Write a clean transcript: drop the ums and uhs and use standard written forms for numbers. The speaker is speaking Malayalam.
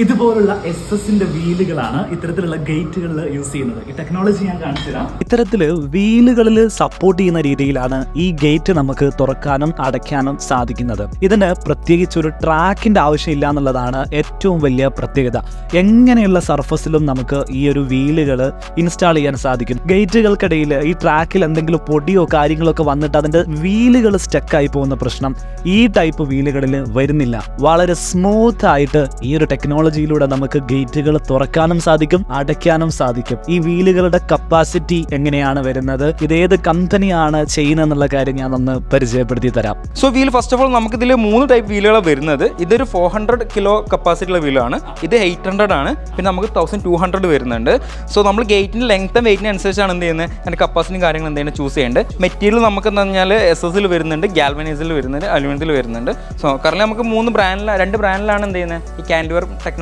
ഇതുപോലുള്ള എസ്എസിന്റെ വീലുകളാണ് ഇത്തരത്തിലുള്ള ഗേറ്റുകളിൽ യൂസ് ചെയ്യുന്നത്. ഈ ടെക്നോളജി ഞാൻ കാണിച്ചുതരാം. ഇത്തരത്തില് വീലുകളിൽ സപ്പോർട്ട് ചെയ്യുന്ന രീതിയിലാണ് ഈ ഗേറ്റ് നമുക്ക് തുറക്കാനും അടയ്ക്കാനും സാധിക്കുന്നത്. ഇതിന് പ്രത്യേകിച്ച് ഒരു ട്രാക്കിന്റെ ആവശ്യമില്ല എന്നുള്ളതാണ് ഏറ്റവും വലിയ പ്രത്യേകത. എങ്ങനെയുള്ള സർഫസിലും നമുക്ക് ഈ ഒരു വീലുകൾ ഇൻസ്റ്റാൾ ചെയ്യാൻ സാധിക്കും. ഗേറ്റുകൾക്കിടയിൽ ഈ ട്രാക്കിൽ എന്തെങ്കിലും പൊടിയോ കാര്യങ്ങളോ ഒക്കെ വന്നിട്ട് അതിന്റെ വീലുകൾ സ്റ്റക്കായി പോകുന്ന പ്രശ്നം ഈ ടൈപ്പ് വീലുകളിൽ വരുന്നില്ല. വളരെ സ്മൂത്ത് ആയിട്ട് ഈ ഒരു ടെക്നോളജിയിലൂടെ നമുക്ക് ഗേറ്റുകൾ തുറക്കാനും സാധിക്കും, അടയ്ക്കാനും സാധിക്കും. ഈ വീലുകളുടെ കപ്പാസിറ്റി എങ്ങനെയാണ് വരുന്നത്, ഇതേത് കമ്പനിയാണ് ചെയ്യുന്നത് എന്നുള്ള കാര്യം ഞാൻ ഒന്ന് പരിചയപ്പെടുത്തി തരാം. So wheel first of all നമുക്ക് ഇതിൽ 3 ടൈപ്പ് വീലുകളാണ് വരുന്നത്. ഇതൊരു 400 കിലോ കപ്പാസിറ്റി ഉള്ള വീലാണ്. ഇത് 800 ആണ്. പിന്നെ നമുക്ക് 1200 വരുന്നുണ്ട്. സോ നമ്മൾ ഗേറ്റിൻ്റെ ലെങ്ത്തും വെയിറ്റിന് അനുസരിച്ചാണ് എന്ത് ചെയ്യുന്നത്, അതിൻ്റെ കപ്പാസിറ്റിയും കാര്യങ്ങൾ എന്തെങ്കിലും ചൂസ് ചെയ്യേണ്ടത്. മെറ്റീരിയൽ നമുക്ക് എന്ന് പറഞ്ഞാൽ SS വരുന്നുണ്ട്, ഗാൽവനൈസിൽ വരുന്നുണ്ട്, അലുമിനിയത്തിൽ വരുന്നുണ്ട്. സോ കാരണം നമുക്ക് 2 ബ്രാൻഡിലാണ് എന്ത് ചെയ്യുന്നത്, ഈ കാൻഡിവർ ടെക്നോളജി